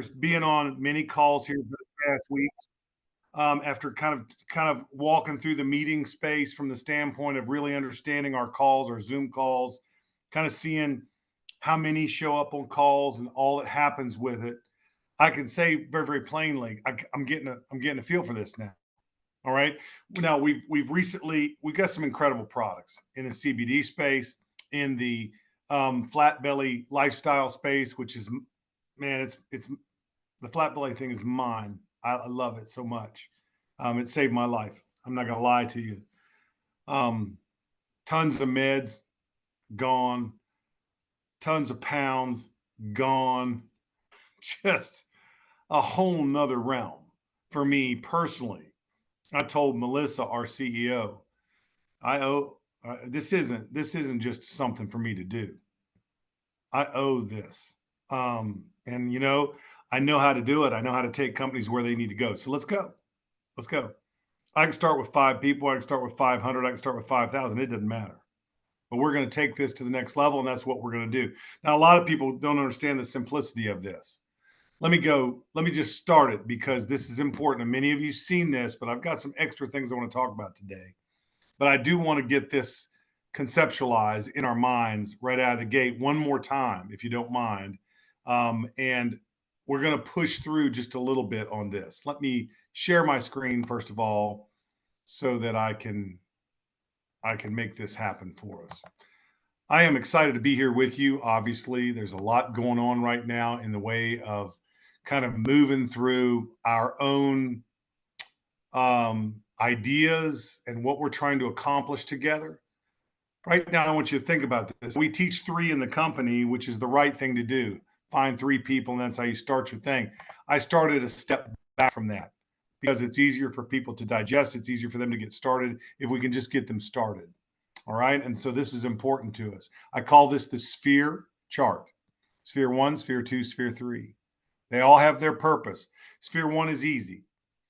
being on many calls here for the past weeks, after kind of walking through the meeting space from the standpoint of really understanding our calls, our Zoom calls, kind of seeing how many show up on calls and all that happens with it. I can say very, very plainly, I'm getting a feel for this now. All right. Now we've got some incredible products in the CBD space, in the flat belly lifestyle space, which is, man, it's the flat belly thing is mine. I love it so much. It saved my life. I'm not gonna lie to you. Um, Tons of meds gone, tons of pounds gone. Just a whole nother realm for me personally. I told Melissa, our CEO, I owe this isn't just something for me to do. I owe this. And I know how to do it. I know how to take companies where they need to go. So let's go. Let's go. I can start with 5 people. I can start with 500. I can start with 5,000. It doesn't matter. But we're going to take this to the next level, and that's what we're going to do. Now, a lot of people don't understand the simplicity of this. Let me go. Let me just start it because this is important. And many of you seen this, but I've got some extra things I want to talk about today. But I do want to get this conceptualized in our minds right out of the gate one more time, if you don't mind. And we're going to push through just a little bit on this. Let me share my screen first of all, so that I can make this happen for us. I am excited to be here with you. Obviously, there's a lot going on right now in the way of kind of moving through our own ideas and what we're trying to accomplish together. Right now, I want you to think about this. We teach three in the company, which is the right thing to do. Find three people, and that's how you start your thing. I started a step back from that because it's easier for people to digest. It's easier for them to get started if we can just get them started. All right. And so this is important to us. I call this the sphere chart. Sphere 1, sphere 2, sphere 3. They all have their purpose. Sphere 1 is easy.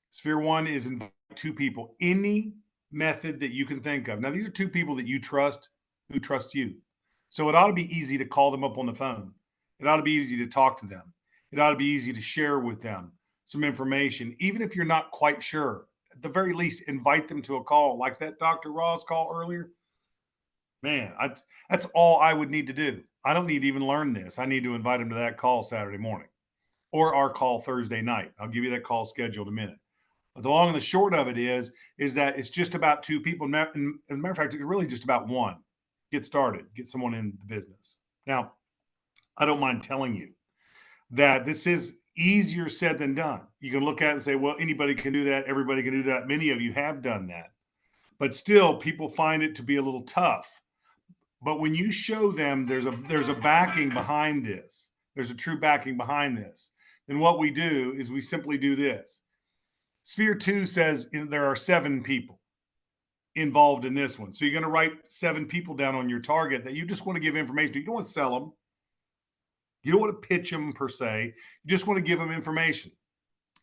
Sphere 1 is invite two people, any method that you can think of. Now, these are two people that you trust who trust you. So it ought to be easy to call them up on the phone. It ought to be easy to talk to them. It ought to be easy to share with them some information, even if you're not quite sure. At the very least, invite them to a call like that Dr. Ross call earlier. Man, that's all I would need to do. I don't need to even learn this. I need to invite them to that call Saturday morning or our call Thursday night. I'll give you that call scheduled in a minute. But the long and the short of it is that it's just about two people. And as a matter of fact, it's really just about one. Get started, get someone in the business. Now, I don't mind telling you that this is easier said than done. You can look at it and say, well, anybody can do that. Everybody can do that. Many of you have done that. But still, people find it to be a little tough. But when you show them there's a backing behind this, there's a true backing behind this, then what we do is we simply do this. Sphere 2 says there are 7 people involved in this one. So you're going to write 7 people down on your target that you just want to give information to. You don't want to sell them. You don't want to pitch them per se. You just want to give them information.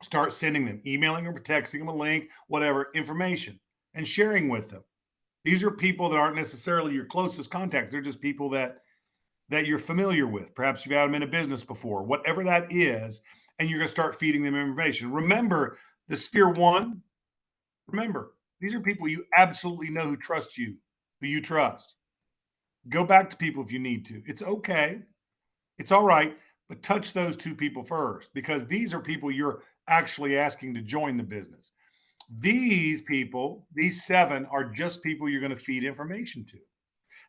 Start sending them, emailing them, or texting them a link, whatever, information, and sharing with them. These are people that aren't necessarily your closest contacts. They're just people that you're familiar with. Perhaps you've had them in a business before, whatever that is, and you're going to start feeding them information. Remember, the sphere 1, remember, these are people you absolutely know who trust you, who you trust. Go back to people if you need to. It's okay. It's all right, but touch those 2 people first because these are people you're actually asking to join the business. These people, these 7, are just people you're going to feed information to.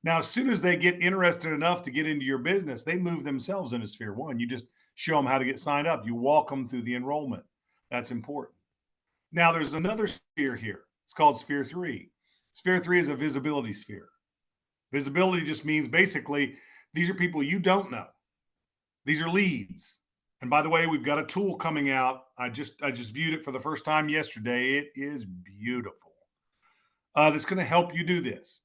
Now, as soon as they get interested enough to get into your business, they move themselves into sphere 1. You just show them how to get signed up. You walk them through the enrollment. That's important. Now, there's another sphere here. It's called sphere 3. Sphere 3 is a visibility sphere. Visibility just means basically these are people you don't know. These are leads. And by the way, we've got a tool coming out. I just viewed it for the first time yesterday. It is beautiful. That's going to help you do this.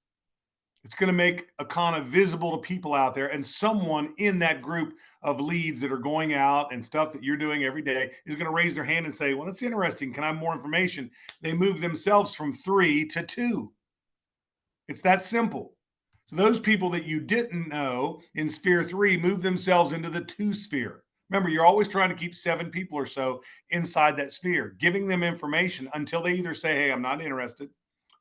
It's going to make Akana visible to people out there, and someone in that group of leads that are going out and stuff that you're doing every day is going to raise their hand and say, well, that's interesting. Can I have more information? They move themselves from 3 to 2. It's that simple. So those people that you didn't know in sphere 3 move themselves into the 2 sphere. Remember, you're always trying to keep 7 people or so inside that sphere, giving them information until they either say, hey, I'm not interested,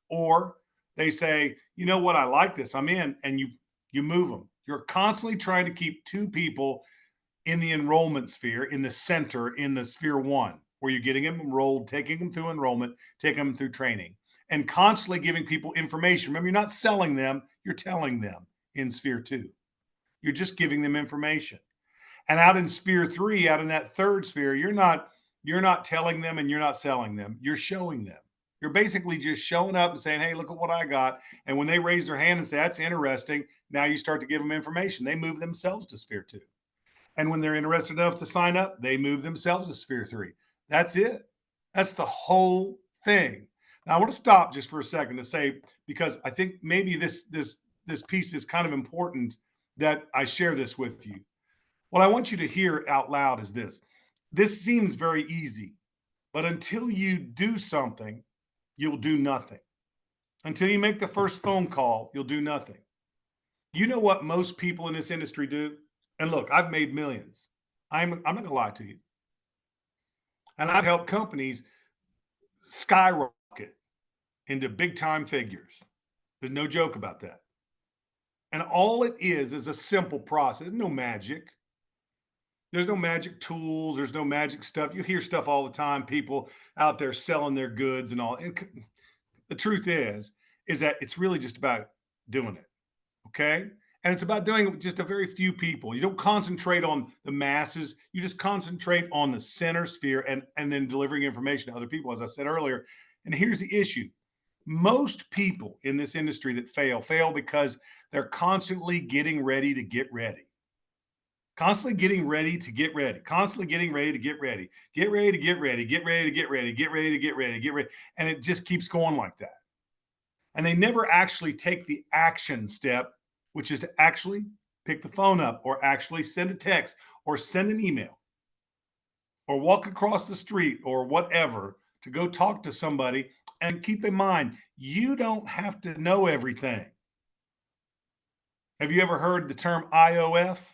or they say, you know what, I like this, I'm in, and you move them. You're constantly trying to keep 2 people in the enrollment sphere, in the center, in the sphere 1, where you're getting them enrolled, taking them through enrollment, taking them through training, and constantly giving people information. Remember, you're not selling them, you're telling them in sphere 2. You're just giving them information. And out in sphere 3, out in that third sphere, you're not telling them and you're not selling them. You're showing them. You're basically just showing up and saying, hey, look at what I got. And when they raise their hand and say, that's interesting, now you start to give them information. They move themselves to sphere 2. And when they're interested enough to sign up, they move themselves to sphere 3. That's it. That's the whole thing. Now I want to stop just for a second to say, because I think maybe this piece is kind of important that I share this with you. What I want you to hear out loud is this. This seems very easy, but until you do something, you'll do nothing. Until you make the first phone call, you'll do nothing. You know what most people in this industry do? And look, I've made millions. I'm not gonna lie to you. And I've helped companies skyrocket into big time figures. There's no joke about that. And all it is a simple process. There's no magic. There's no magic tools. There's no magic stuff. You hear stuff all the time, people out there selling their goods and all. And the truth is that it's really just about doing it. Okay. And it's about doing it with just a very few people. You don't concentrate on the masses. You just concentrate on the center sphere and then delivering information to other people, as I said earlier. And here's the issue. Most people in this industry that fail because they're constantly getting ready to get ready. Constantly getting ready to get ready, constantly getting ready to get ready, get ready to get ready, get ready to get ready, get ready to get ready, get ready. And it just keeps going like that. And they never actually take the action step, which is to actually pick the phone up or actually send a text or send an email or walk across the street or whatever to go talk to somebody. And keep in mind, you don't have to know everything. Have you ever heard the term IOF?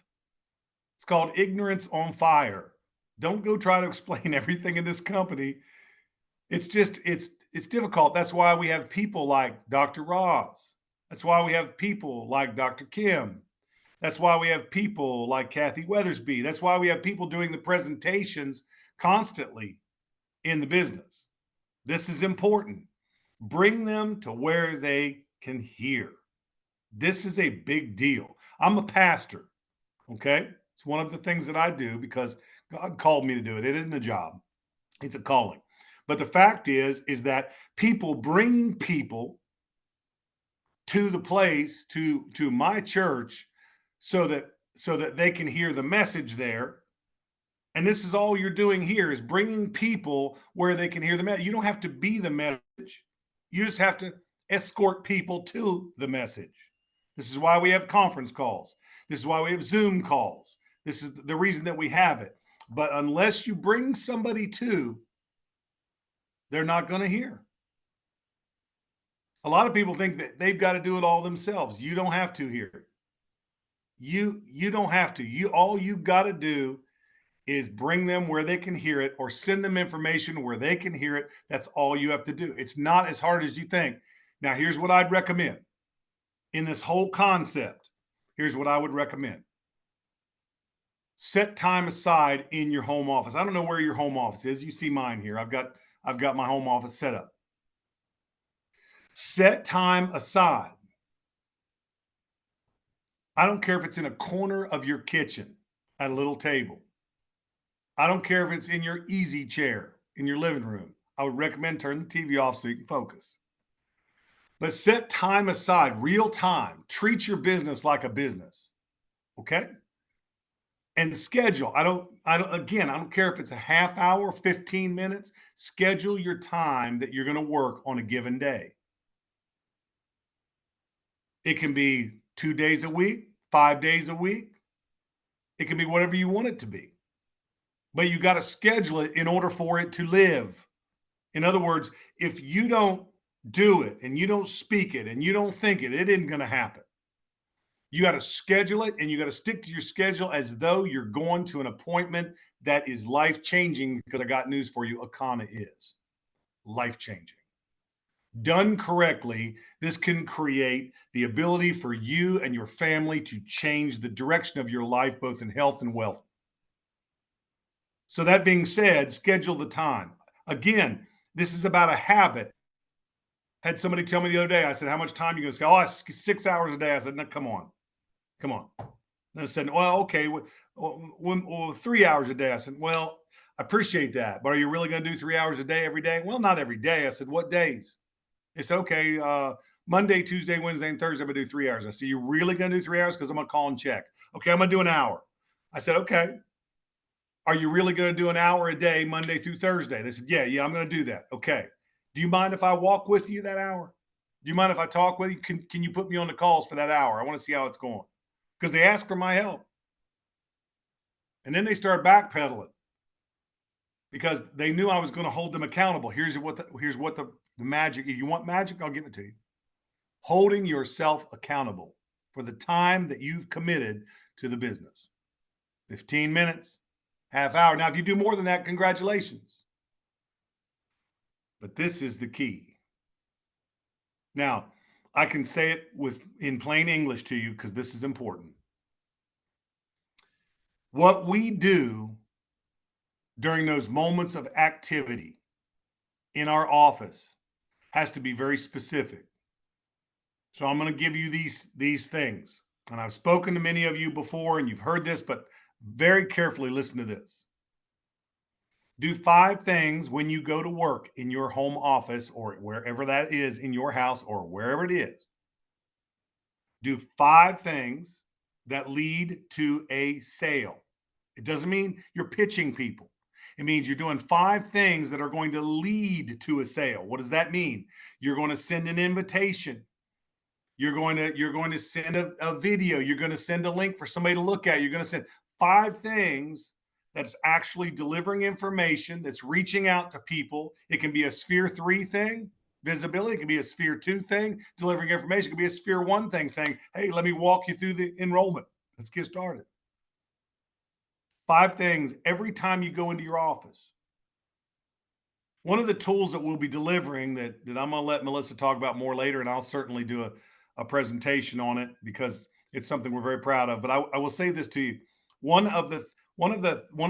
It's called ignorance on fire. Don't go try to explain everything in this company. It's difficult. That's why we have people like Dr. Ross. That's why we have people like Dr. Kim. That's why we have people like Kathy Weathersby. That's why we have people doing the presentations constantly in the business. This is important. Bring them to where they can hear. This is a big deal. I'm a pastor, okay? It's one of the things that I do because God called me to do it. It isn't a job, it's a calling. But the fact is that people bring people to the place, to my church, so that they can hear the message there. And this is all you're doing here is bringing people where they can hear the message. You don't have to be the message. You just have to escort people to the message. This is why we have conference calls. This is why we have Zoom calls. This is the reason that we have it. But unless you bring somebody to, they're not going to hear. A lot of people think that they've got to do it all themselves. You don't have to hear. You don't have to. All you got to do is bring them where they can hear it or send them information where they can hear it. That's all you have to do. It's not as hard as you think. Now, here's what I'd recommend in this whole concept. Here's what I would recommend. Set time aside in your home office. I don't know where your home office is. You see mine here. I've got my home office set up. Set time aside. I don't care if it's in a corner of your kitchen at a little table. I don't care if it's in your easy chair in your living room. I would recommend turn the TV off so you can focus. But set time aside, real time. Treat your business like a business. Okay? And schedule. I don't care if it's a half hour, 15 minutes. Schedule your time that you're going to work on a given day. It can be 2 days a week, 5 days a week. It can be whatever you want it to be. But you got to schedule it in order for it to live. In other words, if you don't do it and you don't speak it and you don't think it, it isn't going to happen. You got to schedule it, and you got to stick to your schedule as though you're going to an appointment that is life changing, because I got news for you. Akana is life changing. Done correctly, this can create the ability for you and your family to change the direction of your life, both in health and wealth. So, that being said, schedule the time. Again, this is about a habit. Had somebody tell me the other day, I said, "How much time are you going to schedule?" Oh, 6 hours a day. I said, "No, come on. Come on." And I said, "Well, okay, 3 hours a day." I said, "Well, I appreciate that, but are you really going to do 3 hours a day every day?" "Well, not every day." I said, "What days?" They said, "Okay, Monday, Tuesday, Wednesday, and Thursday, I'm going to do 3 hours." I said, "You really going to do 3 hours? Because I'm going to call and check." "Okay, I'm going to do an hour." I said, "Okay. Are you really going to do an hour a day, Monday through Thursday?" They said, "Yeah, I'm going to do that." "Okay. Do you mind if I walk with you that hour? Do you mind if I talk with you? Can you put me on the calls for that hour? I want to see how it's going." Because they asked for my help. And then they started backpedaling because they knew I was going to hold them accountable. Here's what the magic. If you want magic, I'll give it to you. Holding yourself accountable for the time that you've committed to the business. 15 minutes, half hour. Now, if you do more than that, congratulations. But this is the key. Now, I can say it in plain English to you because this is important. What we do during those moments of activity in our office has to be very specific. So I'm going to give you these things. And I've spoken to many of you before and you've heard this, but very carefully listen to this. Do 5 things when you go to work in your home office or wherever that is in your house or wherever it is. Do 5 things that lead to a sale. It doesn't mean you're pitching people. It means you're doing 5 things that are going to lead to a sale. What does that mean? You're going to send an invitation. You're going to send a video. You're going to send a link for somebody to look at. You're going to send 5 things that's actually delivering information, that's reaching out to people. It can be a sphere 3 thing, visibility. It can be a sphere 2 thing, delivering information. It can be a sphere 1 thing, saying, "Hey, let me walk you through the enrollment. Let's get started." 5 things every time you go into your office. One of the tools that we'll be delivering that I'm going to let Melissa talk about more later, and I'll certainly do a presentation on it because it's something we're very proud of. But I will say this to you: one of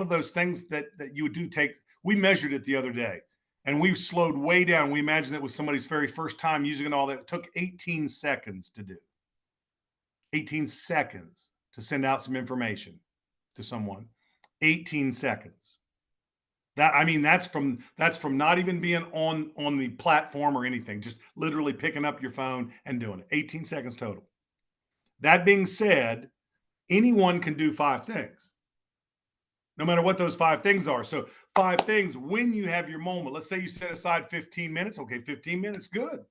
those things that you do take. We measured it the other day, and we slowed way down. We imagined it was somebody's very first time using it. All that, it took 18 seconds to do. 18 seconds to send out some information to someone. 18 seconds. That's from not even being on the platform or anything, just literally picking up your phone and doing it. 18 seconds total. That being said, anyone can do 5 things, no matter what those 5 things are. So 5 things when you have your moment. Let's say you set aside 15 minutes. Okay, 15 minutes, good.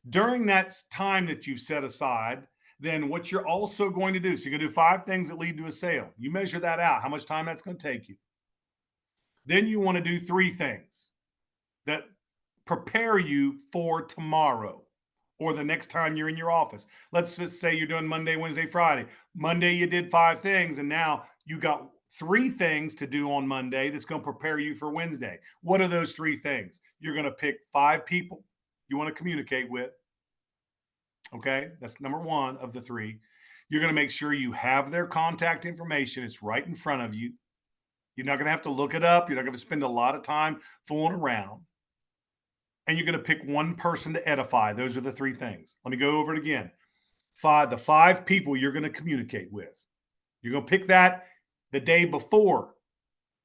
During that time that you've set aside, then what you're also going to do, so you're going to do 5 things that lead to a sale. You measure that out, how much time that's going to take you. Then you want to do 3 things that prepare you for tomorrow or the next time you're in your office. Let's just say you're doing Monday, Wednesday, Friday. Monday, you did 5 things, and now you got 3 things to do on Monday that's going to prepare you for Wednesday. What are those 3 things? You're going to pick 5 people you want to communicate with. Okay, that's number 1 of the 3. You're going to make sure you have their contact information. It's right in front of you. You're not going to have to look it up. You're not going to spend a lot of time fooling around. And you're going to pick 1 person to edify. Those are the 3 things. Let me go over it again. The 5 people you're going to communicate with. You're going to pick that the day before,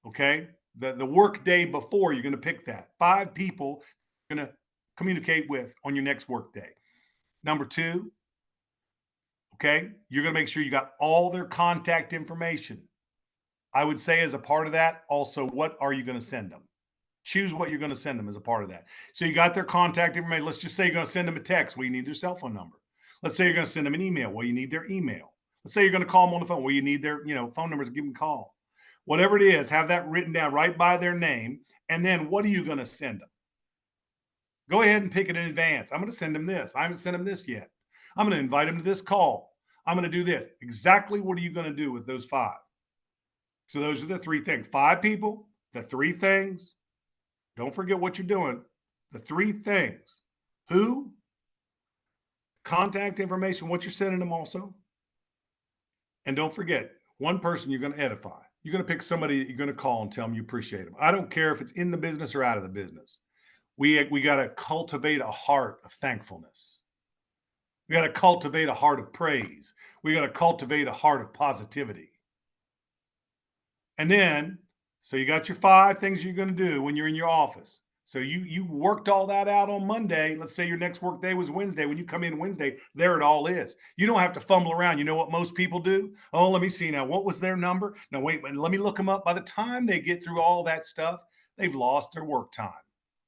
okay? The work day before, you're going to pick that. 5 people you're going to communicate with on your next work day. Number 2, okay, you're going to make sure you got all their contact information. I would say as a part of that, also, what are you going to send them? Choose what you're going to send them as a part of that. So you got their contact information. Let's just say you're going to send them a text. Well, you need their cell phone number. Let's say you're going to send them an email. Well, you need their email. Let's say you're going to call them on the phone. Well, you need their phone numbers to give them a call. Whatever it is, have that written down right by their name. And then what are you going to send them? Go ahead and pick it in advance. I'm going to send them this. I haven't sent them this yet. I'm going to invite them to this call. I'm going to do this. Exactly what are you going to do with those 5? So those are the 3 things. 5 people, the 3 things. Don't forget what you're doing. The 3 things. Who, contact information, what you're sending them also. And don't forget, one person you're going to edify. You're going to pick somebody that you're going to call and tell them you appreciate them. I don't care if it's in the business or out of the business. We got to cultivate a heart of thankfulness. We got to cultivate a heart of praise. We got to cultivate a heart of positivity. And then, so you got your 5 things you're going to do when you're in your office. So you worked all that out on Monday. Let's say your next work day was Wednesday. When you come in Wednesday, there it all is. You don't have to fumble around. You know what most people do? Oh, let me see now. What was their number? No, wait, let me look them up. By the time they get through all that stuff, they've lost their work time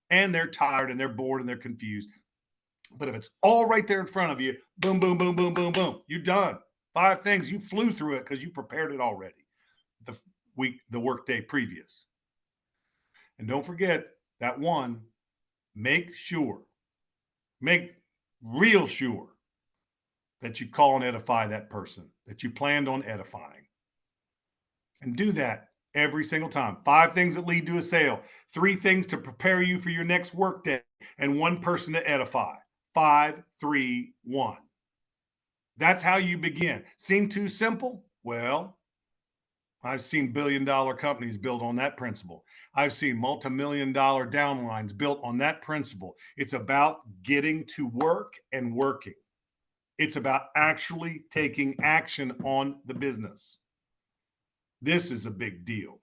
and they're tired and they're bored and they're confused. But if it's all right there in front of you, boom, boom, boom, boom, boom, boom, you're done. 5 things. You flew through it because you prepared it already the work day previous. And don't forget that one, make real sure that you call and edify that person that you planned on edifying. And do that every single time. 5 things that lead to a sale, 3 things to prepare you for your next work day, and 1 person to edify. 5, 3, 1. That's how you begin. Seem too simple? Well, I've seen billion-dollar companies built on that principle. I've seen multi-million-dollar downlines built on that principle. It's about getting to work and working. It's about actually taking action on the business. This is a big deal.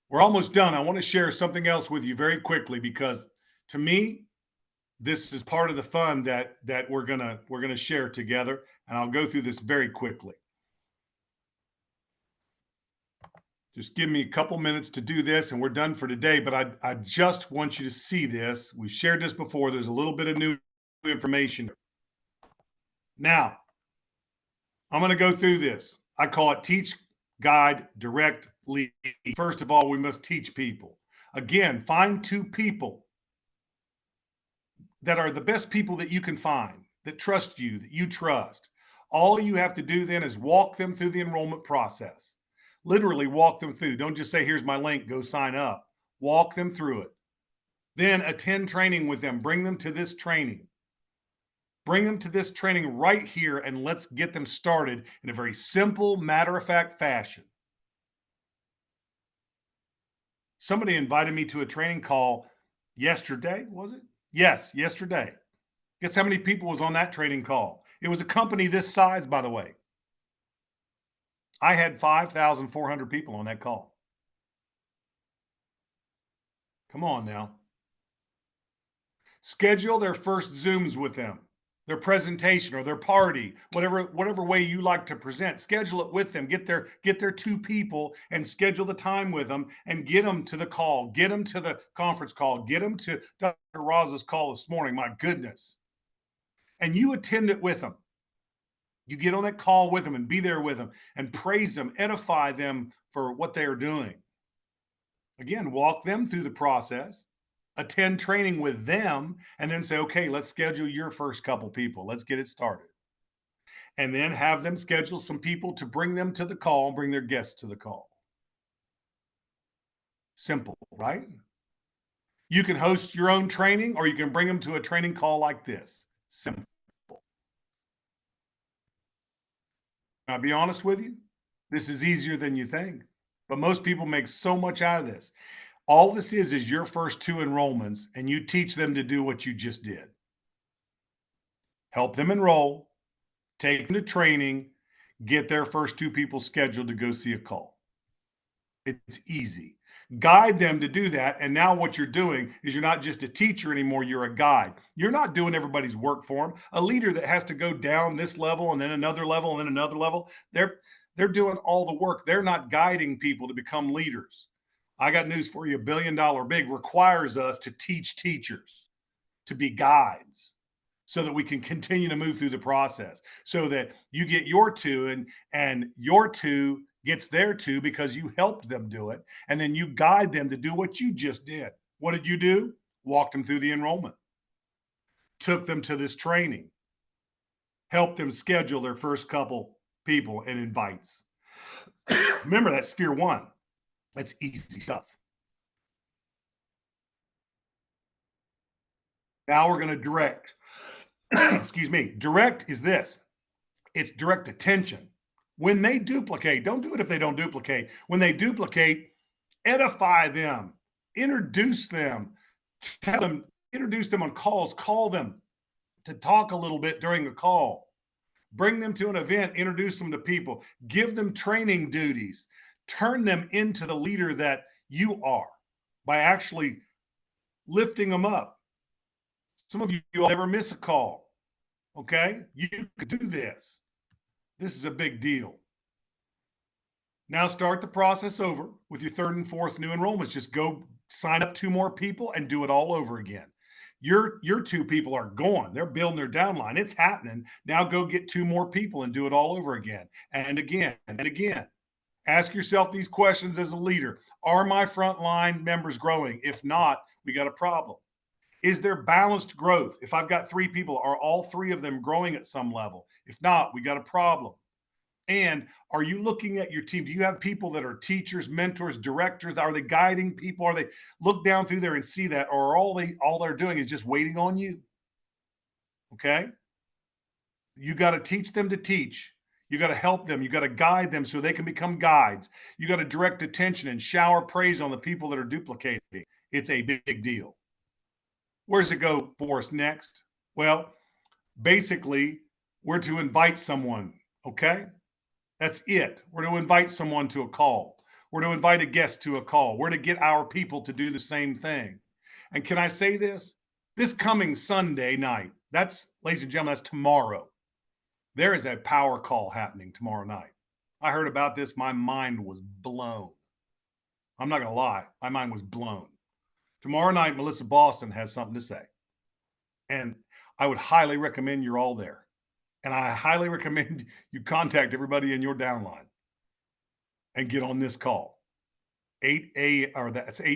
We're almost done. I want to share something else with you very quickly because to me, this is part of the fun that we're gonna share together, and I'll go through this very quickly. Just give me a couple minutes to do this and we're done for today, but I just want you to see this. We've shared this before. There's a little bit of new information. Now, I'm going to go through this. I call it teach, guide, direct, lead. First of all, we must teach people. Again, find 2 people that are the best people that you can find, that trust you, that you trust. All you have to do then is walk them through the enrollment process. Literally walk them through. Don't just say, here's my link, go sign up. Walk them through it. Then attend training with them. Bring them to this training. Bring them to this training right here and let's get them started in a very simple, matter-of-fact fashion. Somebody invited me to a training call yesterday, was it? Yes, yesterday. Guess how many people was on that training call? It was a company this size, by the way. I had 5,400 people on that call. Come on now. Schedule their first Zooms with them, their presentation or their party, whatever way you like to present. Schedule it with them. Get their 2 people and schedule the time with them and get them to the call. Get them to the conference call. Get them to Dr. Roz's call this morning. My goodness. And you attend it with them. You get on that call with them and be there with them and praise them, edify them for what they are doing. Again, walk them through the process, attend training with them, and then say, okay, let's schedule your first couple people. Let's get it started. And then have them schedule some people to bring them to the call, bring their guests to the call. Simple, right? You can host your own training or you can bring them to a training call like this. Simple. I'll be honest with you, this is easier than you think, but most people make so much out of this. All this is your first 2 enrollments, and you teach them to do what you just did. Help them enroll, take them to training, get their first 2 people scheduled to go see a call. It's easy. Guide them to do that. And now what you're doing is you're not just a teacher anymore, you're a guide. You're not doing everybody's work for them. A leader that has to go down this level and then another level and then another level, they're doing all the work. They're not guiding people to become leaders. I got news for you. $1 billion big requires us to teach teachers, to be guides, so that we can continue to move through the process, so that you get your 2 and your 2 gets their 2 because you helped them do it. And then you guide them to do what you just did. What did you do? Walked them through the enrollment, took them to this training, help them schedule their first couple people and invites. Remember, that's sphere one. That's easy stuff. Now we're going to direct. Excuse me. Direct is this, it's direct attention. When they duplicate, don't do it if they don't duplicate. When they duplicate, edify them, introduce them, tell them, introduce them on calls, call them to talk a little bit during a call. Bring them to an event, introduce them to people, give them training duties, turn them into the leader that you are by actually lifting them up. Some of you will never miss a call. Okay? You could do this. This is a big deal. Now start the process over with your third and fourth new enrollments. Just go sign up 2 more people and do it all over again. Your 2 people are gone. They're building their downline. It's happening. Now go get 2 more people and do it all over again and again and again. Ask yourself these questions as a leader. Are my frontline members growing? If not, we got a problem. Is there balanced growth? If I've got 3 people, are all 3 of them growing at some level? If not, we got a problem. And are you looking at your team? Do you have people that are teachers, mentors, directors? Are they guiding people? Are they look down through there and see that? Or all they're doing is just waiting on you? Okay. You got to teach them to teach. You got to help them. You got to guide them so they can become guides. You got to direct attention and shower praise on the people that are duplicating. It's a big deal. Where does it go for us next? Well, basically, we're to invite someone. Okay. That's it. We're to invite someone to a call. We're to invite a guest to a call. We're to get our people to do the same thing. And can I say this? This coming Sunday night, that's, ladies and gentlemen, that's tomorrow. There is a power call happening tomorrow night. I heard about this. My mind was blown. I'm not going to lie. My mind was blown. Tomorrow night, Melissa Boston has something to say. And I would highly recommend you're all there. And I highly recommend you contact everybody in your downline and get on this call. 8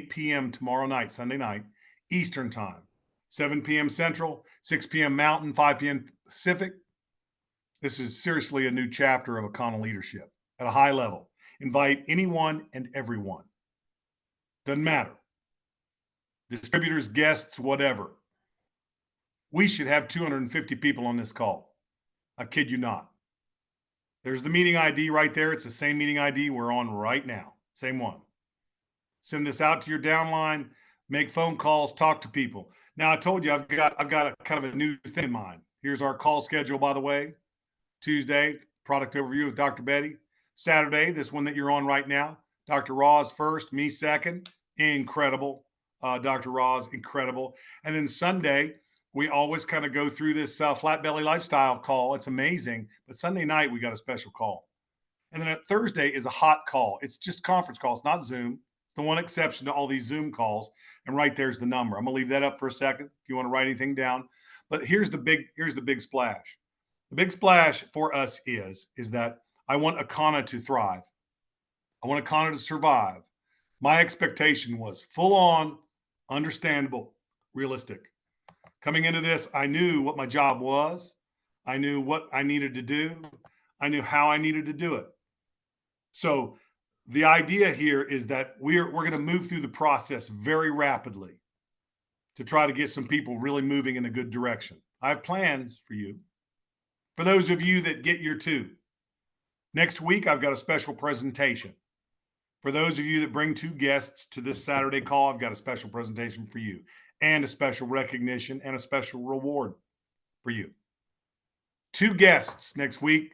p.m. tomorrow night, Sunday night, Eastern time, 7 p.m. Central, 6 p.m. Mountain, 5 p.m. Pacific. This is seriously a new chapter of Akana leadership at a high level. Invite anyone and everyone. Doesn't matter. Distributors, guests, whatever. We should have 250 people on this call. I kid you not. There's the meeting ID right there. It's the same meeting ID we're on right now. Same one. Send this out to your downline, make phone calls, talk to people. Now I told you I've got a kind of a new thing in mind. Here's our call schedule, by the way. Tuesday, product overview with Dr. Betty. Saturday, this one that you're on right now. Dr. Roz first, me second. Incredible. Dr. Roz, incredible. And then Sunday, we always kind of go through this flat belly lifestyle call. It's amazing. But Sunday night, we got a special call. And then Thursday is a hot call. It's just conference calls, not Zoom. It's the one exception to all these Zoom calls. And right there's the number. I'm going to leave that up for a second if you want to write anything down. But here's the big splash. The big splash for us is that I want Akana to thrive. I want Akana to survive. My expectation was full on, understandable, realistic. Coming into this, I knew what my job was. I knew what I needed to do. I knew how I needed to do it. So the idea here is that we're going to move through the process very rapidly to try to get some people really moving in a good direction. I have plans for you. For those of you that get your 2, next week I've got a special presentation. For those of you that bring 2 guests to this Saturday call, I've got a special presentation for you and a special recognition and a special reward for you. 2 guests next week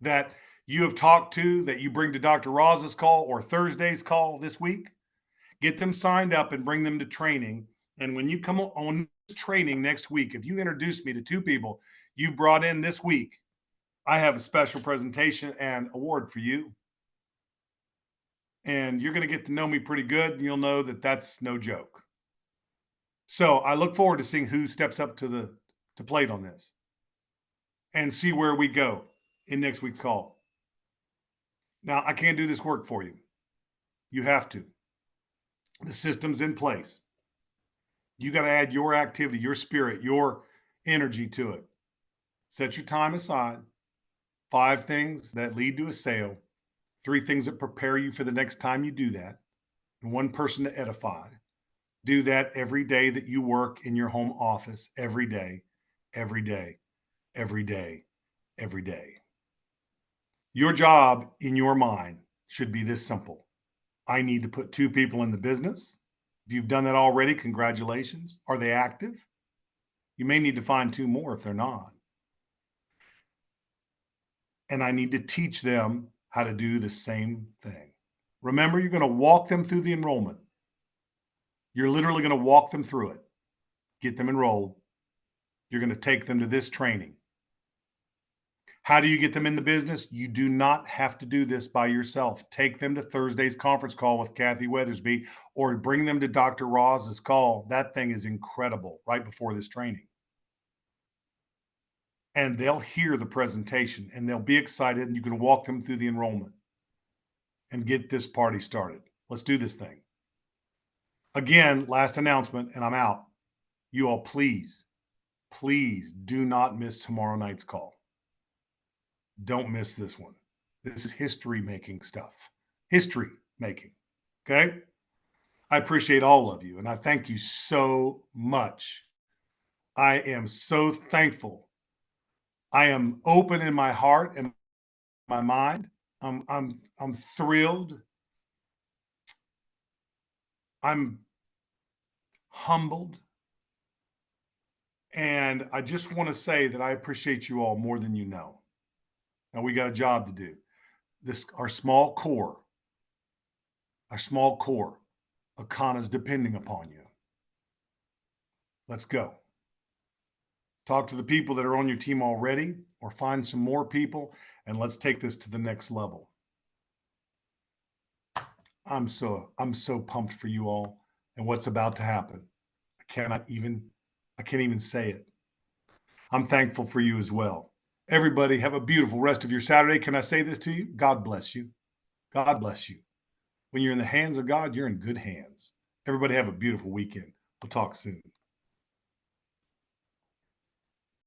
that you have talked to, that you bring to Dr. Roz's call or Thursday's call this week. Get them signed up and bring them to training. And when you come on training next week, if you introduce me to 2 people you brought in this week, I have a special presentation and award for you. And you're going to get to know me pretty good. And you'll know that that's no joke. So I look forward to seeing who steps up to the plate on this and see where we go in next week's call. Now, I can't do this work for you. You have to. The system's in place. You got to add your activity, your spirit, your energy to it. Set your time aside. 5 things that lead to a sale, 3 things that prepare you for the next time you do that, and 1 person to edify. Do that every day that you work in your home office, every day, every day, every day, every day. Your job in your mind should be this simple. I need to put 2 people in the business. If you've done that already, congratulations. Are they active? You may need to find 2 more if they're not. And I need to teach them how to do the same thing. Remember, you're going to walk them through the enrollment. You're literally going to walk them through it, get them enrolled. You're going to take them to this training. How do you get them in the business? You do not have to do this by yourself. Take them to Thursday's conference call with Kathy Weathersby, or bring them to Dr. Roz's call. That thing is incredible right before this training. And they'll hear the presentation and they'll be excited, and you can walk them through the enrollment and get this party started. Let's do this thing. Again, last announcement, and I'm out. You all, please, please do not miss tomorrow night's call. Don't miss this one. This is history making stuff. History making. Okay? I appreciate all of you, and I thank you so much. I am so thankful. I am open in my heart and my mind. I'm thrilled. I'm humbled. And I just want to say that I appreciate you all more than you know. Now we got a job to do. Our small core, Akana's depending upon you. Let's go. Talk to the people that are on your team already, or find some more people, and let's take this to the next level. I'm so pumped for you all and what's about to happen. I can't even say it. I'm thankful for you as well. Everybody have a beautiful rest of your Saturday. Can I say this to you? God bless you. God bless you. When you're in the hands of God, you're in good hands. Everybody have a beautiful weekend. We'll talk soon.